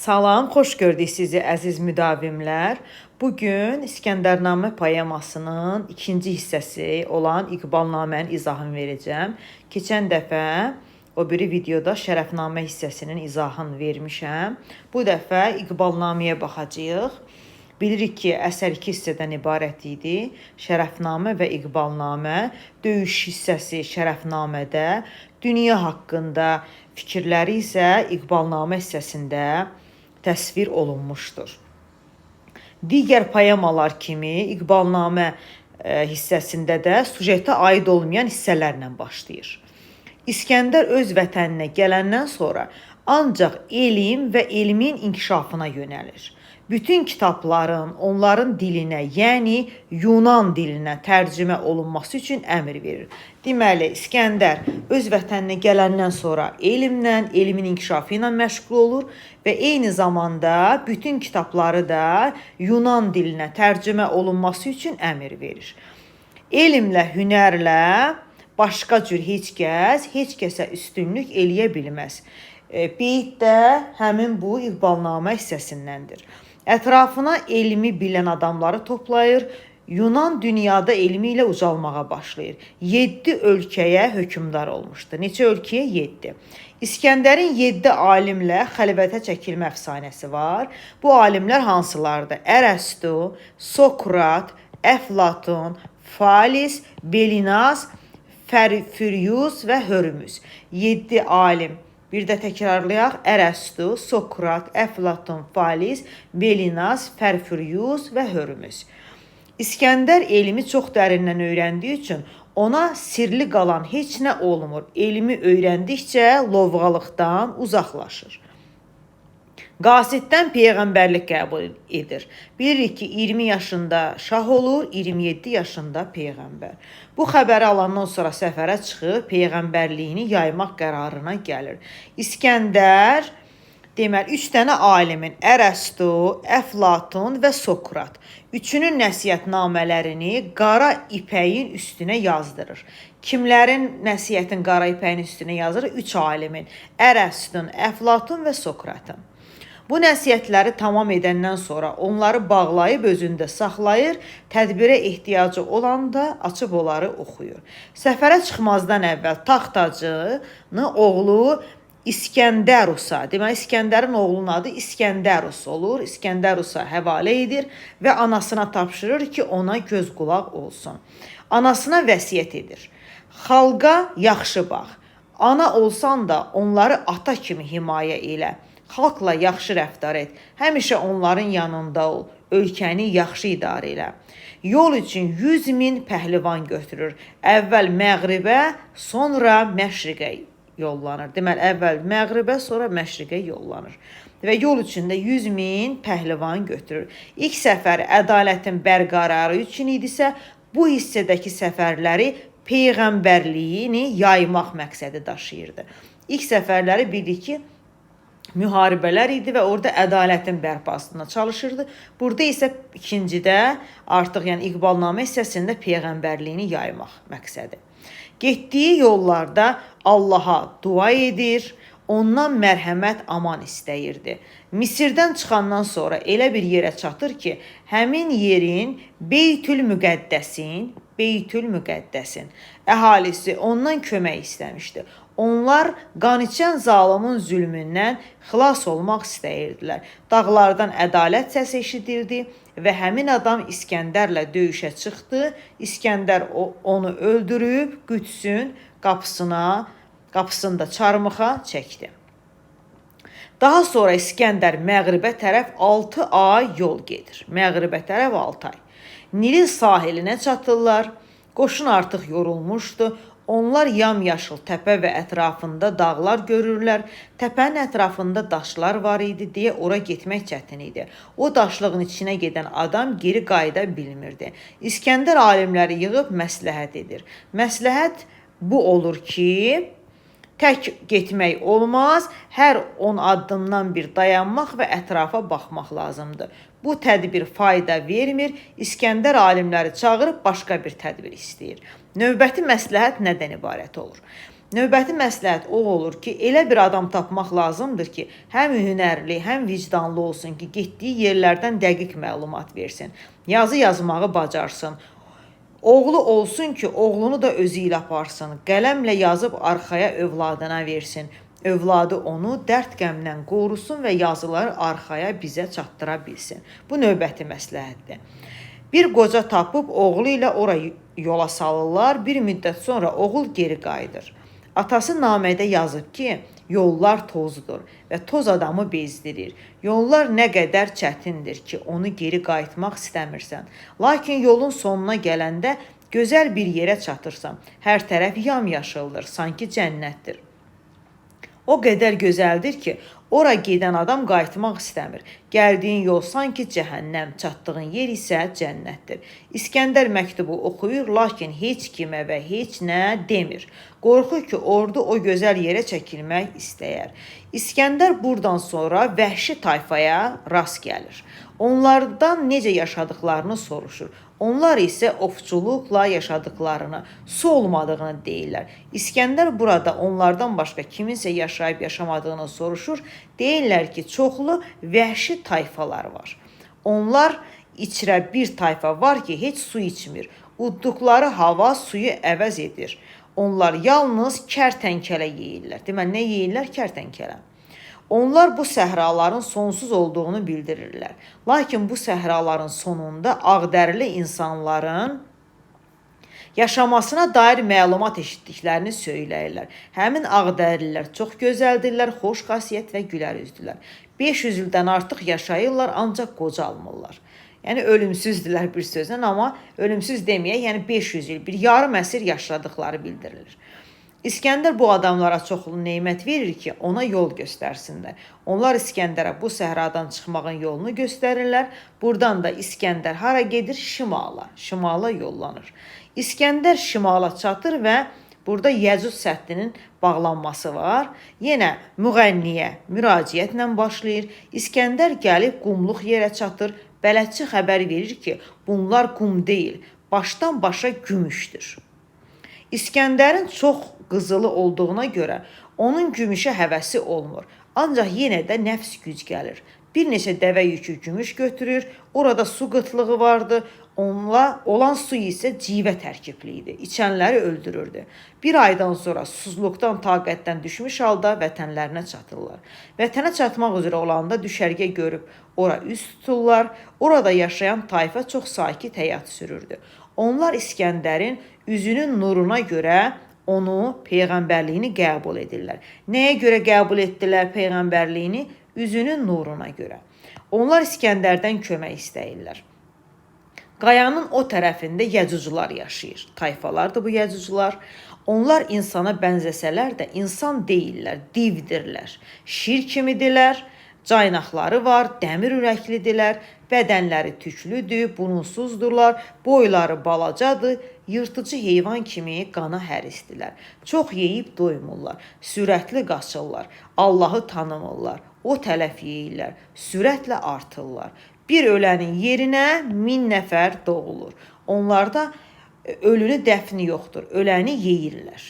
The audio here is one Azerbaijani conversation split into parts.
Salam, xoş gördük sizi əziz müdavimlər. Bugün İskəndərnamə poemasının ikinci hissəsi olan İqbalnamənin izahını verəcəm. Keçən dəfə o biri videoda Şərəfnamə hissəsinin izahını vermişəm. Bu dəfə İqbalnaməyə baxacağıq. Bilirik ki, əsər iki hissədən ibarət idi. Şərəfnamə və İqbalnamə. Döyüş hissəsi Şərəfnamədə, dünya haqqında fikirləri isə İqbalnamə hissəsində təsvir olunmuşdur. Digər poemalar kimi İqbalnamə hissəsində də sujetə aid olmayan hissələrlə başlayır. İskəndər öz vətəninə gələndən sonra ancaq elm və elmin inkişafına yönəlir. Bütün kitabların onların dilinə, yəni Yunan dilinə tərcümə olunması üçün əmr verir. Deməli, İskəndər öz vətəninə gələndən sonra elmlə, elmin inkişafı ilə məşğul olur və eyni zamanda bütün kitabları da Yunan dilinə tərcümə olunması üçün əmr verir. Elmlə, hünərlə başqa cür heç kəsə üstünlük eləyə bilməz. Beyt də həmin bu İqbalnamə hissəsindəndir. Ətrafına elmi bilən adamları toplayır, Yunan dünyada elmi ilə ucalmağa başlayır. 7 ölkəyə hökmdar olmuşdur. Neçə ölkəyə? 7. İskəndərin 7 alimlə xəlvətə çəkilmə əfsanəsi var. Bu alimlər hansılardır? Ərəstu, Sokrat, Əflatun, Falis, Belinaz, Ferfiryus və Hörmüz. 7 alim. Bir də təkrarlayaq. Ərəstu, Sokrat, Əflatun, Falis, Belinaz, Ferfiryus və Hörmüz. İskəndər elmi çox dərindən öyrəndiyi üçün ona sirli qalan heç nə olmur. Elmi öyrəndikcə lovğalıqdan uzaqlaşır. Qasiddən peyğəmbərlik qəbul edir. Bilirik ki, 20 yaşında şah olur, 27 yaşında peyğəmbər. Bu xəbəri alandan sonra səfərə çıxıb peyğəmbərliyini yaymaq qərarına gəlir. İskəndər, deməli, 3 dənə alimin, Ərəstu, Əflatun və Sokrat, üçünün nəsihətnamələrini qara ipəyin üstünə yazdırır. Kimlərin nəsihətin qara ipəyin üstünə yazır? 3 alimin, Ərəstun, Əflatun və Sokratın. Bu nəsihətləri tamam edəndən sonra onları bağlayıb özündə saxlayır, tədbirə ehtiyacı olanda açıb onları oxuyur. Səfərə çıxmazdan əvvəl taxtacını oğlu İskəndərusa, deməli İskəndərin oğlunun adı İskəndərus olur, İskəndərusa həvalə edir və anasına tapşırır ki, ona göz qulaq olsun. Anasına vəsiyyət edir. Xalqa yaxşı bax, ana olsan da onları ata kimi himayə elə. Xalqla yaxşı rəftar et, həmişə onların yanında ol, ölkəni yaxşı idarə elə. Yol üçün 100.000 pəhlivan götürür. Əvvəl məğribə, sonra məşriqə yollanır. Deməli, əvvəl məğribə, sonra məşriqə yollanır. Və yol üçündə 100.000 pəhlivan götürür. İlk səfəri ədalətin bərqərarı üçün idisə, bu hissədəki səfərləri peyğəmbərliyini yaymaq məqsədi daşıyırdı. İlk səfərləri bildik ki, müharibələr idi və orada ədalətin bərpasına çalışırdı. Burada isə ikincidə artıq, yəni İqbalnamə hissəsində peyğəmbərliyini yaymaq məqsədi. Getdiyi yollarda Allaha dua edir, ondan mərhəmət aman istəyirdi. Misirdən çıxandan sonra elə bir yerə çatır ki, həmin yerin Beytül Müqəddəsin əhalisi ondan kömək istəmişdi. Onlar qan içən zalimin zülmündən xilas olmaq istəyirdilər. Dağlardan ədalət səsi eşidildi və həmin adam İskəndərlə döyüşə çıxdı. İskəndər onu öldürüb Qüdsün qapısında çarmıxa çəkdi. Daha sonra İskəndər məğribə tərəf 6 ay yol gedir. Məğribə tərəf 6 ay. Nilin sahilinə çatırlar. Qoşun artıq yorulmuşdu. Onlar yamyaşıl təpə və ətrafında dağlar görürlər. Təpənin ətrafında daşlar var idi deyə ora getmək çətin idi. O daşlığın içinə gedən adam geri qayıda bilmirdi. İskəndər alimləri yığıb məsləhət edir. Məsləhət bu olur ki, tək getmək olmaz, hər 10 addımdan bir dayanmaq və ətrafa baxmaq lazımdır. Bu tədbir fayda vermir, İskəndər alimləri çağırıb başqa bir tədbir istəyir. Növbəti məsləhət nədən ibarət olur? Növbəti məsləhət o olur ki, elə bir adam tapmaq lazımdır ki, həm hünərli, həm vicdanlı olsun ki, getdiyi yerlərdən dəqiq məlumat versin. Yazı yazmağı bacarsın. Oğlu olsun ki, oğlunu da özü ilə aparsın. Qələmlə yazıb arxaya övladına versin. Övladı onu dərd qəmdən qorusun və yazıları arxaya bizə çatdıra bilsin. Bu növbəti məsləhətdir. Bir qoca tapıb oğlu ilə ora yola salırlar. Bir müddət sonra oğul geri qayıdır. Atası namədə yazıb ki, yollar tozdur və toz adamı bezdirir. Yollar nə qədər çətindir ki, onu geri qayıtmaq istəmirsən. Lakin yolun sonuna gələndə gözəl bir yerə çatırsan. Hər tərəf yamyaşıldır, sanki cənnətdir. O qədər gözəldir ki, ora gedən adam qayıtmaq istəmir. Gəldiyin yol sanki cəhənnəm, çatdığın yer isə cənnətdir. İskəndər məktubu oxuyur, lakin heç kimə və heç nə demir. Qorxur ki, ordu o gözəl yerə çəkilmək istəyər. İskəndər buradan sonra vəhşi tayfaya rast gəlir. Onlardan necə yaşadıklarını soruşur. Onlar isə ovçuluqla yaşadıklarını, su olmadığını deyirlər. İskəndər burada onlardan başqa kiminsə yaşayıb yaşamadığını soruşur. Deyirlər ki, çoxlu vəhşi tayfalar var. Onlar içrə bir tayfa var ki, heç su içmir. Udduqları hava suyu əvəz edir. Onlar yalnız kərtənkələ yeyirlər. Deməli, nə yeyirlər? Kərtənkələ. Onlar bu səhraların sonsuz olduğunu bildirirlər. Lakin bu səhraların sonunda ağdərili insanların yaşamasına dair məlumat eşitdiklərini söyləyirlər. Həmin ağdərlilər çox gözəldirlər, xoş xasiyyət və gülər üzdülər. 500 ildən artıq yaşayırlar, ancaq qocalmırlar. Yəni ölümsüzdülər bir sözlə, amma ölümsüz deməyək, yəni 500 il, bir yarım əsr yaşadıkları bildirilir. İskəndər bu adamlara çoxlu nemət verir ki, ona yol göstərsinlər. Onlar İskəndərə bu səhradan çıxmağın yolunu göstərirlər. Buradan da İskəndər hara gedir? Şimala yollanır. İskəndər şimala çatır və burada Yəcud səddinin bağlanması var. Yenə müğənniyə müraciətlə başlayır. İskəndər gəlib qumluq yerə çatır. Bələdçi xəbər verir ki, bunlar qum deyil, başdan başa gümüşdür. İskəndərin çox qızılı olduğuna görə onun gümüşə həvəsi olmur. Ancaq yenə də nəfs güc gəlir. Bir neçə dəvə yükü gümüş götürür. Orada su qıtlığı vardı. Onunla olan su isə civə tərkibli idi. İçənləri öldürürdü. Bir aydan sonra susuzluqdan, taqətdən düşmüş halda vətənlərinə çatırlar. Vətənə çatmaq üzrə olanda düşərgə görüb ora üst tuturlar. Orada yaşayan tayfa çox sakit həyat sürürdü. Onlar İskəndərin üzünün nuruna görə onu peyğəmbərliyini qəbul edirlər. Nəyə görə qəbul etdilər peyğəmbərliyini? Üzünün nuruna görə. Onlar İskəndərdən kömək istəyirlər. Qayanın o tərəfində Yəcucular yaşayır. Tayfalardır bu Yəcucular. Onlar insana bənzəsələr də insan deyirlər, divdirlər. Şir kimidirlər. Caynaqları var, dəmir ürəklidirlər, bədənləri tüklüdür, burunsuzdurlar, boyları balacadır, yırtıcı heyvan kimi qana hərisdirlər. Çox yeyib doymurlar, sürətli qaçırlar, Allahı tanımırlar, o tərəf yeyirlər, sürətlə artırlar. Bir ölənin yerinə 1000 nəfər doğulur. Onlarda ölünü dəfni yoxdur, öləni yeyirlər.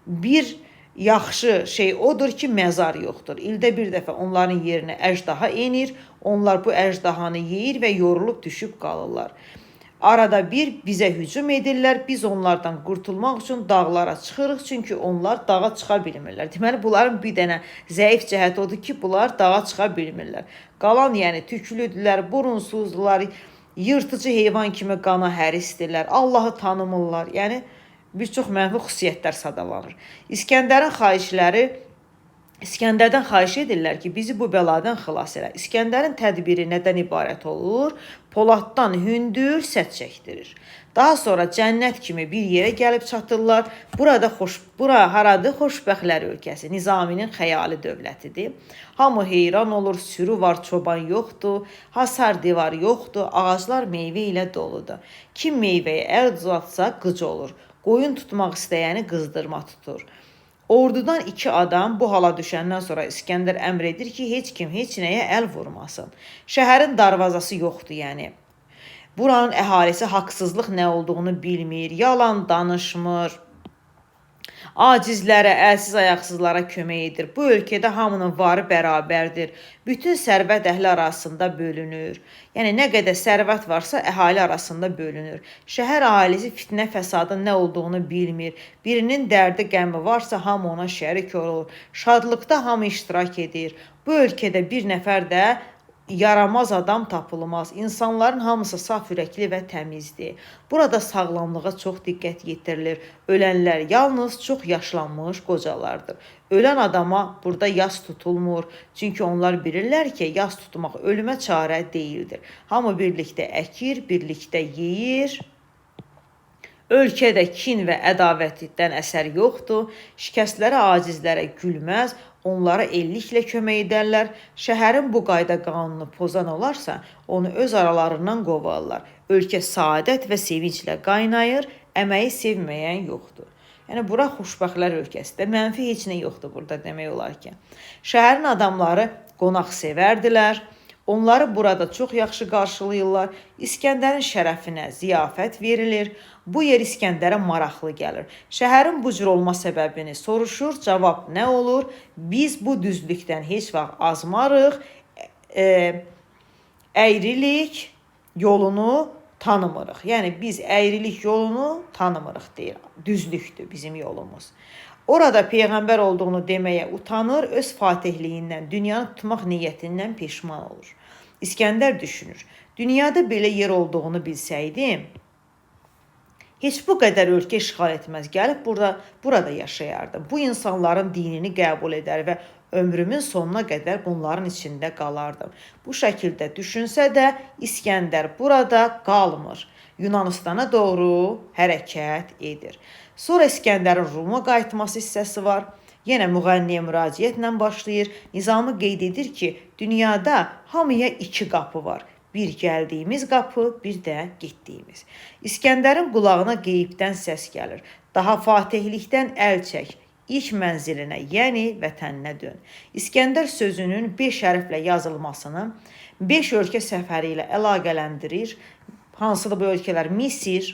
Bir yaxşı şey odur ki, məzar yoxdur. İldə bir dəfə onların yerinə əjdaha enir, onlar bu əjdahanı yeyir və yorulub düşüb qalırlar. Arada bir bizə hücum edirlər, biz onlardan qurtulmaq üçün dağlara çıxırıq, çünki onlar dağa çıxa bilmirlər. Deməli, bunların bir dənə zəif cəhət odur ki, bunlar dağa çıxa bilmirlər. Qalan, yəni tüklüdülər, burunsuzdular, yırtıcı heyvan kimi qana hərisdirlər, Allahı tanımırlar, yəni bir çox mənfi xüsusiyyətlər sadalanır. İskəndərdən xahiş edirlər ki, bizi bu bəladan xilas elə. İskəndərin tədbiri nədən ibarət olur? Poladdan hündür sədd çəkdirir. Daha sonra cənnət kimi bir yerə gəlib çatırlar. Bura haradır? Xoşbəxtlər ölkəsi. Nizaminin xəyali dövlətidir. Hamı heyran olur, sürü var, çoban yoxdur, hasar divar yoxdur, ağaclar meyvə ilə doludur. Kim meyvəyə əl uzatsa qıc olur. Qoyun tutmaq istəyəni qızdırma tutur. Ordudan 2 adam bu hala düşəndən sonra İskəndər əmr edir ki, heç kim heç nəyə əl vurmasın. Şəhərin darvazası yoxdur, yəni. Buranın əhalisi haqsızlıq nə olduğunu bilmir, yalan danışmır. Acizlərə, əlsiz ayaqsızlara kömək edir. Bu ölkədə hamının varı bərabərdir. Bütün sərvət əhli arasında bölünür. Yəni nə qədər sərvət varsa əhali arasında bölünür. Şəhər əhalisi fitnə fəsadın nə olduğunu bilmir. Birinin dərdi, qəmi varsa hamı ona şərik olur. Şadlıqda hamı iştirak edir. Bu ölkədə bir nəfər də yaramaz adam tapılmaz. İnsanların hamısı saf ürəkli və təmizdir. Burada sağlamlığa çox diqqət yetirilir. Ölənlər yalnız çox yaşlanmış qocalardır. Ölən adama burada yas tutulmur. Çünki onlar bilirlər ki, yas tutmaq ölümə çarə deyildir. Hamı birlikdə əkir, birlikdə yeyir. Ölkədə kin və ədavətdən əsər yoxdur. Şikəstlərə, acizlərə gülməz, onlara elliklə kömək edərlər. Şəhərin bu qayda qanunu pozan olarsa, onu öz aralarından qovarlar. Ölkə saadət və sevinclə qaynayır, əməyi sevməyən yoxdur. Yəni, bura xoşbəxtlər ölkəsidir. Mənfi heç nə yoxdur burada demək olar ki. Şəhərin adamları qonaq sevərdilər. Onları burada çox yaxşı qarşılayırlar. İskəndərin şərəfinə ziyafət verilir. Bu yer İskəndərə maraqlı gəlir. Şəhərin bu cür olma səbəbini soruşur. Cavab nə olur? Biz bu düzlükdən heç vaxt azmarıq. Əyrilik yolunu tanımırıq. Yəni biz əyrilik yolunu tanımırıq deyir. Düzlükdür bizim yolumuz. Orada peyğəmbər olduğunu deməyə utanır, öz fatihliyindən, dünyanı tutmaq niyyətindən peşman olur. İskəndər düşünür. Dünyada belə yer olduğunu bilsəydim, heç bu qədər ölkə işğal etməz, gəlib burada yaşayardım. Bu insanların dinini qəbul edər və ömrümün sonuna qədər bunların içində qalardım. Bu şəkildə düşünsə də İskəndər burada qalmır. Yunanistana doğru hərəkət edir. Sonra İskəndərin Ruma qayıtması hissəsi var. Yenə müğənniyə müraciətlə başlayır. Nizami qeyd edir ki, dünyada hamıya iki qapı var. Bir gəldiyimiz qapı, bir də getdiyimiz. İskəndərin qulağına qeybdən səs gəlir. Daha fatihlikdən əl çək. İlk mənzilinə, yəni vətəninə dön. İskəndər sözünün 5 hərflə yazılmasını 5 ölkə səfəri ilə əlaqələndirir. Hansıdır bu ölkələr? Misir,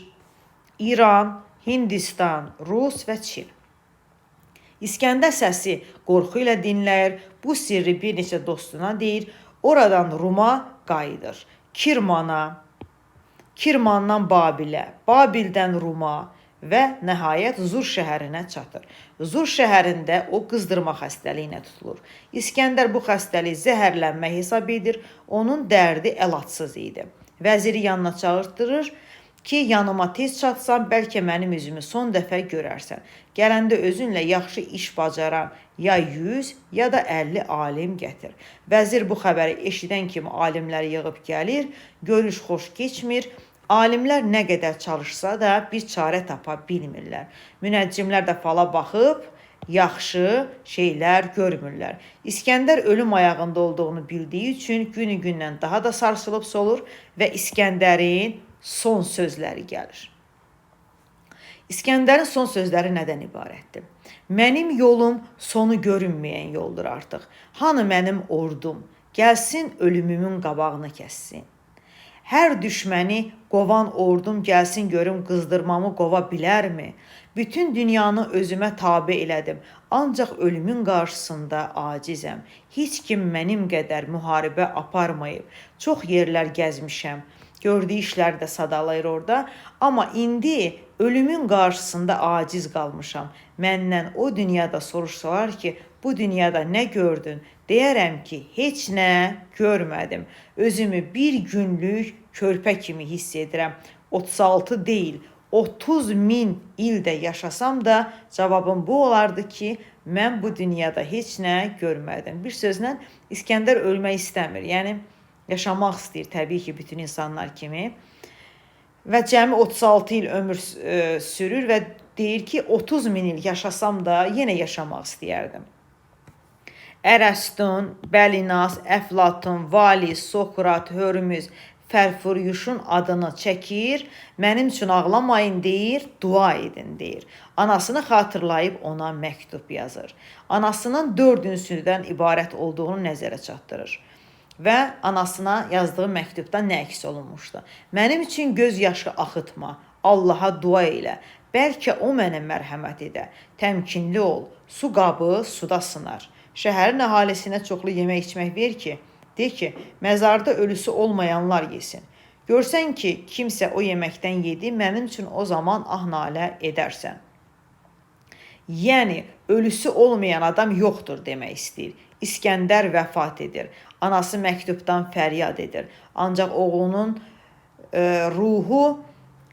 İran, Hindistan, Rus və Çin. İskəndər səsi qorxu ilə dinləyir. Bu sirri bir neçə dostuna deyir. Oradan Ruma qayıdır. Kirmandan Babilə, Babildən Ruma və nəhayət Zur şəhərinə çatır. Zur şəhərində o qızdırma xəstəliyinə tutulur. İskəndər bu xəstəliyi zəhərlənmə hesab edir. Onun dərdi əlacsız idi. Vəziri yanına çağırtdırır ki, yanıma tez çatsan, bəlkə mənim üzümü son dəfə görərsən. Gələndə özünlə yaxşı iş bacaran ya 100 ya da 50 alim gətir. Vəzir bu xəbəri eşidən kimi alimlər yığıb gəlir, görüş xoş keçmir. Alimlər nə qədər çalışsa da bir çarə tapa bilmirlər. Münəccimlər də fala baxıb, yaxşı şeylər görmürlər. İskəndər ölüm ayağında olduğunu bildiyi üçün günü-gündən daha da sarsılıb solur və İskəndərin son sözləri gəlir. İskəndərin son sözləri nədən ibarətdir? Mənim yolum sonu görünməyən yoldur artıq. Hanı mənim ordum? Gəlsin ölümümün qabağını kəssin. Hər düşməni qovan ordum gəlsin görüm qızdırmamı qova bilərmi? Bütün dünyanı özümə tabe elədim. Ancaq ölümün qarşısında acizəm. Heç kim mənim qədər müharibə aparmayıb. Çox yerlər gəzmişəm. Gördüyü işlər də sadalayır orada. Amma indi ölümün qarşısında aciz qalmışam. Məndən o dünyada soruşsalar ki, bu dünyada nə gördün? Deyərəm ki, heç nə görmədim. Özümü bir günlük körpə kimi hiss edirəm. 36 deyil, 30 min ildə yaşasam da cavabım bu olardı ki, mən bu dünyada heç nə görmədim. Bir sözlə İskəndər ölmək istəmir. Yəni yaşamaq istəyir təbii ki, bütün insanlar kimi. Və cəmi 36 il ömür sürür və deyir ki, 30 min il yaşasam da yenə yaşamaq istəyərdim. Ərəstun, Bəlinas, Əflatun, Valis, Sokrat, Hörmüz, Fərfuriyuşun adını çəkir, mənim üçün ağlamayın deyir, dua edin deyir. Anasını xatırlayıb ona məktub yazır. Anasının 4 ünsüdən ibarət olduğunu nəzərə çatdırır. Və anasına yazdığı məktubda nə əks olunmuşdu? Mənim üçün göz yaşı axıtma, Allaha dua elə. Bəlkə o mənə mərhəmət edə. Təmkinli ol, su qabı suda sınar. Şəhərin əhalisinə çoxlu yemək içmək ver ki, de ki, məzarda ölüsü olmayanlar yesin. Görsən ki, kimsə o yeməkdən yedi, mənim üçün o zaman nalə edərsən. Yəni, ölüsü olmayan adam yoxdur demək istəyir. İskəndər vəfat edir. Anası məktubdan fəryad edir. Ancaq oğlunun ruhu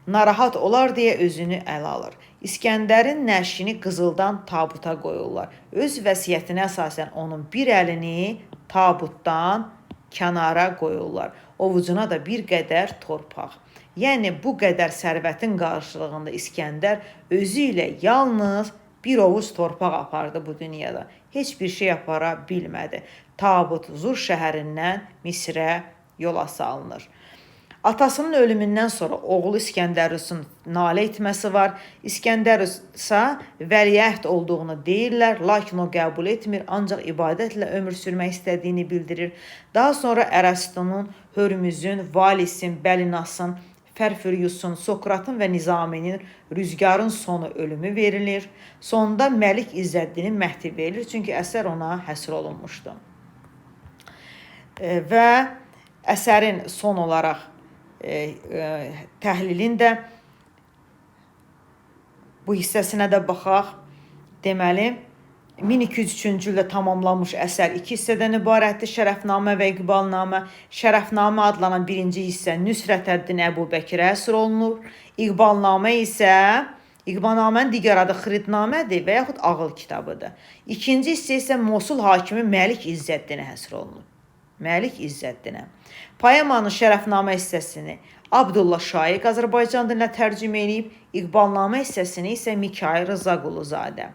narahat olar deyə özünü ələ alır. İskəndərin nəşini qızıldan tabuta qoyurlar. Öz vəsiyyətinə əsasən onun bir əlini tabutdan kənara qoyurlar. Ovucuna da bir qədər torpaq. Yəni, bu qədər sərvətin qarşılığında İskəndər özü ilə yalnız bir ovuc torpaq apardı bu dünyada. Heç bir şey apara bilmədi. Tabut Zur şəhərindən Misrə yola salınır. Atasının ölümündən sonra oğlu İskəndərusun nalə etməsi var. İskəndərus isə vəliəhd olduğunu deyirlər, lakin o qəbul etmir, ancaq ibadətlə ömür sürmək istədiyini bildirir. Daha sonra Ərəstunun, Hörmüzün, Valisin, Bəlinasın, Fərfüriyusun, Sokratın və Nizaminin Rüzgarın sonu ölümü verilir. Sonunda Məlik İzzəddinin məhdi verilir, çünki əsər ona həsr olunmuşdu. Və əsərin son olaraq təhlilində bu hissəsinə də baxaq. Deməli, 1203-cü ildə tamamlanmış əsər 2 hissədən ibarətdir. Şərəfnamə və İqbalnamə. Şərəfnamə adlanan birinci hissə Nüsrətəddin Əbubəkirə həsr olunur. İqbalnamə isə İqbalnamənin digər adı Xiridnamədir və yaxud ağıl kitabıdır. İkinci hissə isə Mosul hakimi Məlik İzzəddinə həsr olunur. Məlik İzzəddinə. Poemanın Şərəfnamə hissəsini Abdullah Şaiq Azərbaycan dilinə tərcümə edib, İqbalnamə hissəsini isə Mikail Rızaquluzadə.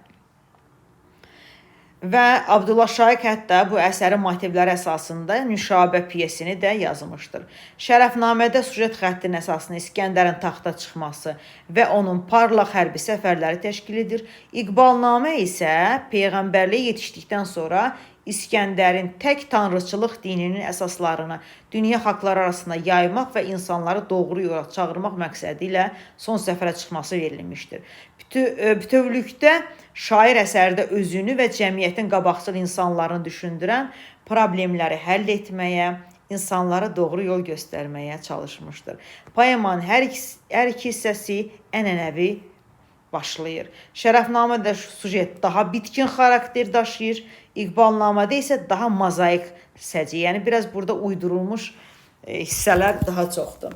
Və Abdullah Şaiq hətta bu əsərin motivləri əsasında Nüşabə piyesini də yazmışdır. Şərəfnamədə süjet xəttinin əsasını İskəndərin taxta çıxması və onun parlaq hərbi səfərləri təşkil edir. İqbalnamə isə Peyğəmbərliyə yetişdikdən sonra İskəndərin tək tanrıçılıq dininin əsaslarını dünya xalqları arasında yaymaq və insanları doğru yola çağırmaq məqsədi ilə son səfərə çıxması verilmişdir. Bütövlükdə şair əsərdə özünü və cəmiyyətin qabaqcıl insanlarını düşündürən problemləri həll etməyə, insanlara doğru yol göstərməyə çalışmışdır. Poemanın hər iki hissəsi ənənəvi başlayır. Şərəfnamədə sujet daha bitkin xarakter daşıyır. İqbalnamədə isə daha mozaik səciyyə, yəni biraz burada uydurulmuş hissələr daha çoxdur.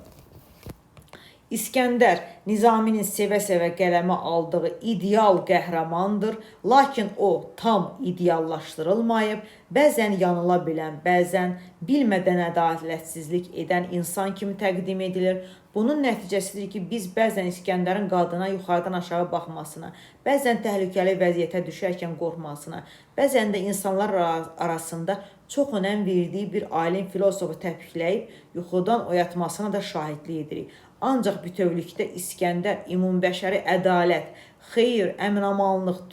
İskəndər Nizaminin sevə-sevə qələmə aldığı ideal qəhrəmandır, lakin o tam ideallaşdırılmayıb, bəzən yanıla bilən, bəzən bilmədən ədalətsizlik edən insan kimi təqdim edilir. Bunun nəticəsidir ki, biz bəzən İskəndərin qadına yuxarıdan aşağı baxmasına, bəzən təhlükəli vəziyyətə düşərkən qorxmasına, bəzən də insanlar arasında çox önəm verdiyi bir alim filosofu təpikləyib yuxudan oyatmasına da şahidlik edirik. Ancaq bütövlükdə İskəndər ümumbəşəri ədalət, xeyir, əmin-amanlıq,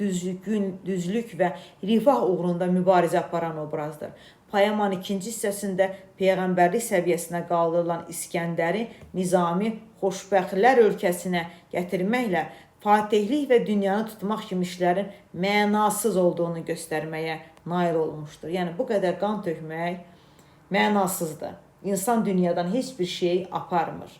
düzlük və rifah uğrunda mübarizə aparan obrazdır. Poemanın ikinci hissəsində Peyğəmbərlik səviyyəsinə qaldırılan İskəndəri Nizami xoşbəxtlər ölkəsinə gətirməklə fatihlik və dünyanı tutmaq kimi işlərin mənasız olduğunu göstərməyə nail olmuşdur. Yəni, bu qədər qan tökmək mənasızdır. İnsan dünyadan heç bir şey aparmır.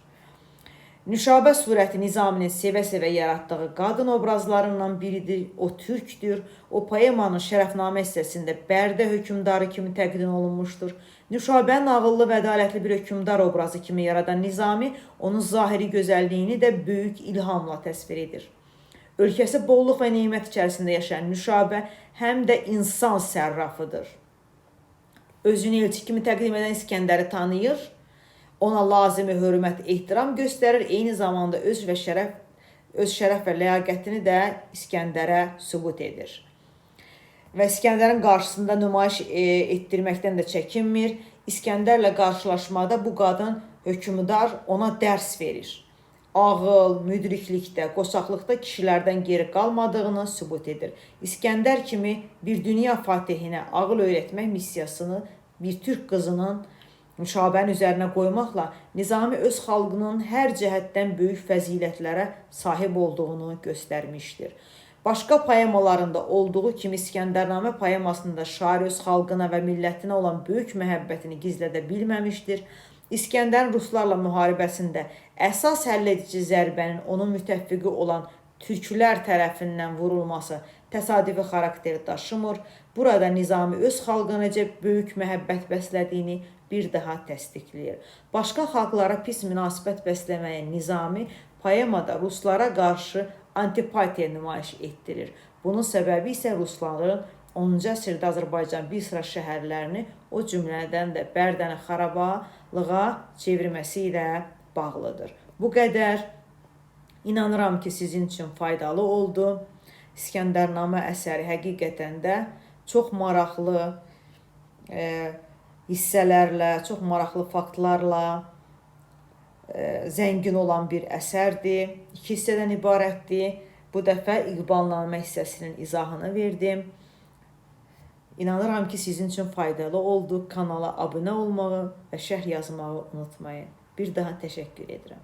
Nüşabə surəti Nizaminin sevə-sevə yaratdığı qadın obrazlarından biridir. O türkdür. O poemanın Şərəfnamə hissəsində Bərdə hökümdarı kimi təqdim olunmuşdur. Nüşabənin ağıllı və ədalətli bir hökümdar obrazı kimi yaradan Nizami onun zahiri gözəlliyini də böyük ilhamla təsvir edir. Ölkəsi bolluq və neymət içərisində yaşayan Nüşabə həm də insan sərrafıdır. Özünü elçi kimi təqdim edən İskəndəri tanıyır, ona lazımi hörmət, ehtiram göstərir, eyni zamanda öz şərəf və ləyaqətini də İskəndərə sübut edir. Və İskəndərin qarşısında nümayiş etdirməkdən də çəkinmir. İskəndərlə qarşılaşmada bu qadın hökümdar ona dərs verir. Ağıl, müdriklikdə, qoçaqlıqda kişilərdən geri qalmadığını sübut edir. İskəndər kimi bir dünya fatihinə ağıl öyrətmək missiyasını bir türk qızının müşahibənin üzərinə qoymaqla Nizami öz xalqının hər cəhətdən böyük fəzilətlərə sahib olduğunu göstərmişdir. Başqa poemalarında olduğu kimi İskəndərnamə poemasında şair öz xalqına və millətinə olan böyük məhəbbətini gizlədə bilməmişdir. İskəndərin ruslarla müharibəsində əsas həlledici zərbənin onun müttəfiqi olan türklər tərəfindən vurulması təsadüfi xarakteri daşımır. Burada Nizami öz xalqına necə böyük məhəbbət bəslədiyini bir daha təsdiqləyir. Başqa xalqlara pis münasibət bəsləməyə Nizami poemada ruslara qarşı antipatiya nümayiş etdirir. Bunun səbəbi isə rusların 10-cu əsrdə Azərbaycan bir sıra şəhərlərini, o cümlədən də Bərdəni xarabalığa çevirməsi ilə bağlıdır. Bu qədər. İnanıram ki, sizin üçün faydalı oldu. İskəndərnamə əsəri həqiqətən də çox maraqlı hissələrlə, çox maraqlı faktlarla zəngin olan bir əsərdir. 2 hissədən ibarətdir. Bu dəfə İqbalnamə hissəsinin izahını verdim. İnanıram ki, sizin üçün faydalı oldu. Kanala abunə olmağı və şərh yazmağı unutmayın. Bir daha təşəkkür edirəm.